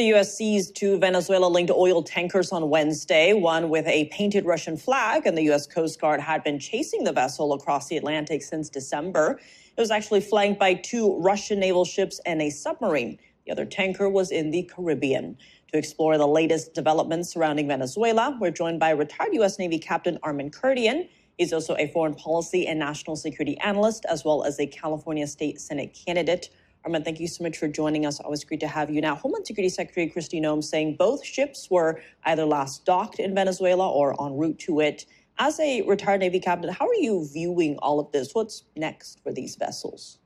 The U.S. seized two Venezuela-linked oil tankers on Wednesday, one with a painted Russian flag, and the U.S. Coast Guard had been chasing the vessel across the Atlantic since December. It was actually flanked by two Russian naval ships and a submarine. The other tanker was in the Caribbean. To explore the latest developments surrounding Venezuela, we're joined by retired U.S. Navy Captain Armin Kurdian. He's also a foreign policy and national security analyst, as well as a California State Senate candidate. Armin, thank you so much for joining us. Always great to have you. Now, Homeland Security Secretary Kristi Noem saying both ships were either last docked in Venezuela or en route to it. As a retired Navy captain, how are you viewing all of this? What's next for these vessels?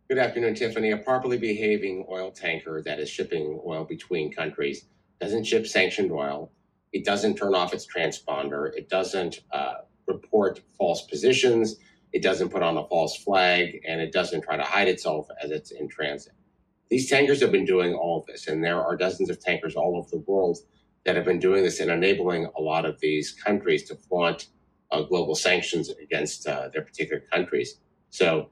Good afternoon, Tiffany. A properly behaving oil tanker that is shipping oil between countries doesn't ship sanctioned oil. It doesn't turn off its transponder. It doesn't report false positions. It doesn't put on a false flag, and it doesn't try to hide itself as it's in transit. These tankers have been doing all of this, and there are dozens of tankers all over the world that have been doing this and enabling a lot of these countries to flaunt global sanctions against their particular countries. So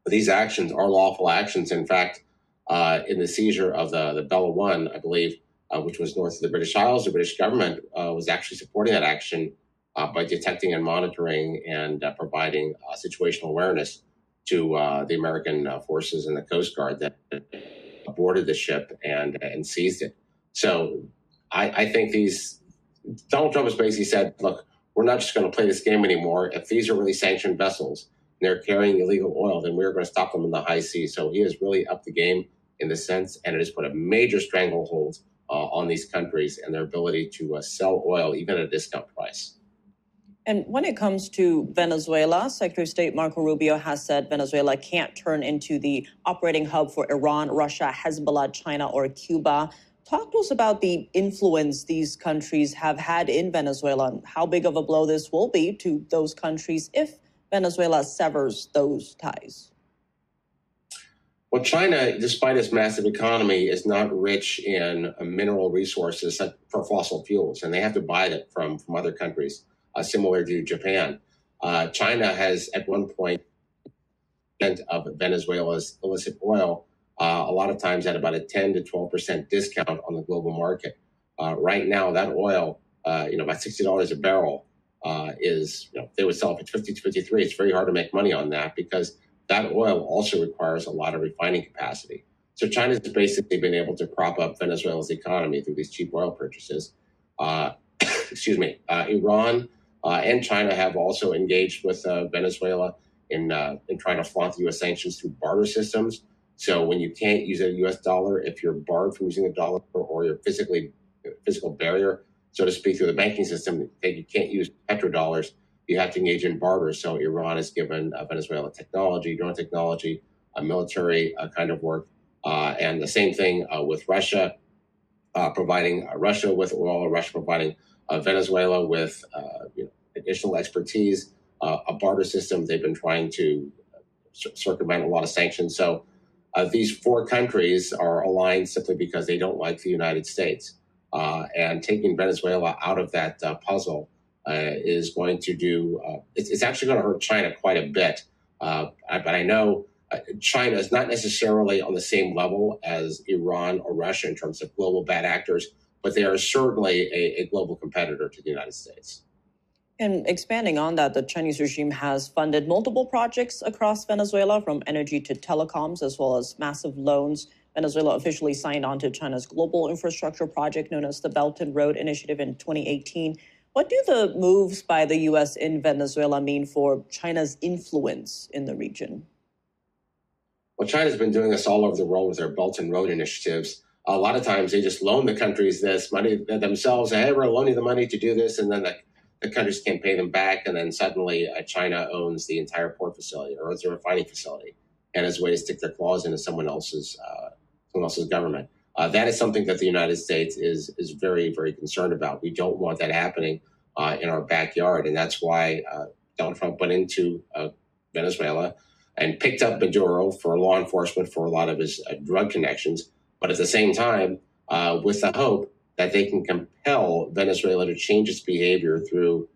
these actions are lawful actions. In fact, in the seizure of the Bella One, I believe, which was north of the British Isles, the British government was actually supporting that action by detecting and monitoring and providing situational awareness to the American forces and the Coast Guard that boarded the ship and seized it. So I think Donald Trump has basically said, look, we're not just going to play this game anymore. If these are really sanctioned vessels and they're carrying illegal oil, then we're going to stop them in the high seas. So he has really upped the game in this sense, and it has put a major stranglehold on these countries and their ability to sell oil even at a discount price. And when it comes to Venezuela, Secretary of State Marco Rubio has said Venezuela can't turn into the operating hub for Iran, Russia, Hezbollah, China, or Cuba. Talk to us about the influence these countries have had in Venezuela and how big of a blow this will be to those countries if Venezuela severs those ties. Well, China, despite its massive economy, is not rich in mineral resources for fossil fuels, and they have to buy it from other countries. Similar to Japan. China has at one point of Venezuela's illicit oil, a lot of times at about a 10 to 12% discount on the global market. Right now, that oil, about $60 a barrel is, they would sell it for 50 to 53. It's very hard to make money on that because that oil also requires a lot of refining capacity. So China's basically been able to prop up Venezuela's economy through these cheap oil purchases. Iran and China have also engaged with Venezuela in trying to flaunt the U.S. sanctions through barter systems. So when you can't use a U.S. dollar, if you're barred from using a dollar or your physical barrier, so to speak, through the banking system, that you can't use petrodollars, you have to engage in barter. So Iran has given Venezuela technology, drone technology, military kind of work, and the same thing with Russia, providing Russia with oil, Russia providing Venezuela with additional expertise, a barter system. They've been trying to circumvent a lot of sanctions. So these four countries are aligned simply because they don't like the United States. And taking Venezuela out of that puzzle is going to do, it's actually going to hurt China quite a bit. But I know China is not necessarily on the same level as Iran or Russia in terms of global bad actors, but they are certainly a global competitor to the United States. And expanding on that, the Chinese regime has funded multiple projects across Venezuela, from energy to telecoms, as well as massive loans. Venezuela officially signed on to China's global infrastructure project known as the Belt and Road Initiative in 2018. What do the moves by the U.S. in Venezuela mean for China's influence in the region? Well, China's been doing this all over the world with their Belt and Road initiatives. A lot of times they just loan the countries this money themselves. Hey, we're loaning the money to do this, and then the countries can't pay them back, and then suddenly China owns the entire port facility or owns the refining facility, and as a way to stick their claws into someone else's government. That is something that the United States is very, very concerned about. We don't want that happening in our backyard, and that's why Donald Trump went into Venezuela and picked up Maduro for law enforcement for a lot of his drug connections, but at the same time, with the hope that they can compel Venezuela to change its behavior through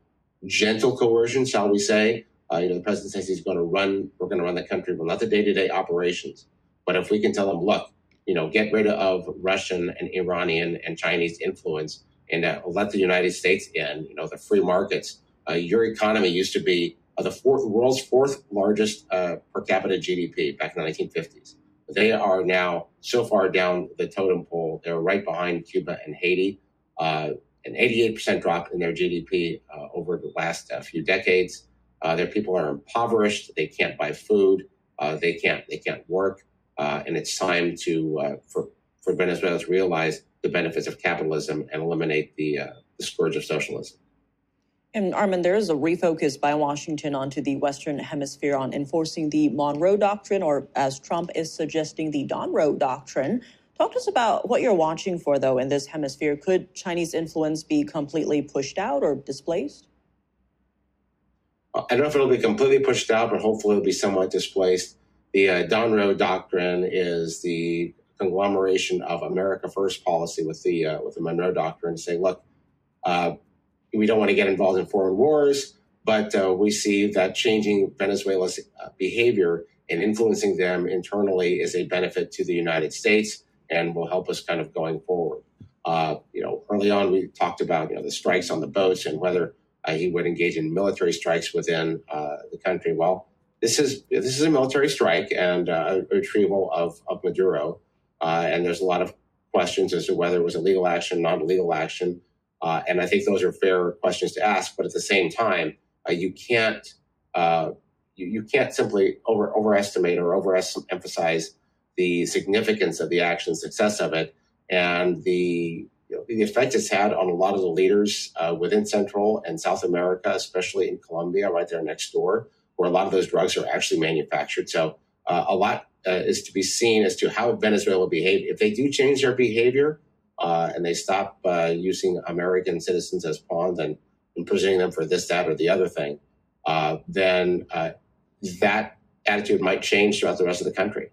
gentle coercion, shall we say. The president says we're going to run the country, well, not the day-to-day operations, but if we can tell them, look, get rid of Russian and Iranian and Chinese influence and let the United States in, the free markets. Your economy used to be the world's fourth largest per capita GDP back in the 1950s. They are now so far down the totem pole. They're right behind Cuba and Haiti. An 88% drop in their GDP over the last few decades. Their people are impoverished. They can't buy food. They can't work. And it's time for Venezuela to realize the benefits of capitalism and eliminate the scourge of socialism. And Armin, there is a refocus by Washington onto the Western Hemisphere on enforcing the Monroe Doctrine, or as Trump is suggesting, the Donroe Doctrine. Talk to us about what you're watching for, though, in this hemisphere. Could Chinese influence be completely pushed out or displaced? I don't know if it'll be completely pushed out, but hopefully it'll be somewhat displaced. The Donroe Doctrine is the conglomeration of America First policy with the Monroe Doctrine, saying, look, we don't want to get involved in foreign wars, but we see that changing Venezuela's behavior and influencing them internally is a benefit to the United States and will help us kind of going forward. Early on, we talked about the strikes on the boats and whether he would engage in military strikes within the country. Well, this is a military strike and a retrieval of Maduro, and there's a lot of questions as to whether it was a legal action, not a legal action. And I think those are fair questions to ask. But at the same time, you can't simply overestimate or overemphasize the significance of the action, success of it, and the effect it's had on a lot of the leaders within Central and South America, especially in Colombia, right there next door, where a lot of those drugs are actually manufactured. So a lot is to be seen as to how Venezuela will behave. If they do change their behavior, and they stop using American citizens as pawns and imprisoning them for this, that, or the other thing, then that attitude might change throughout the rest of the country.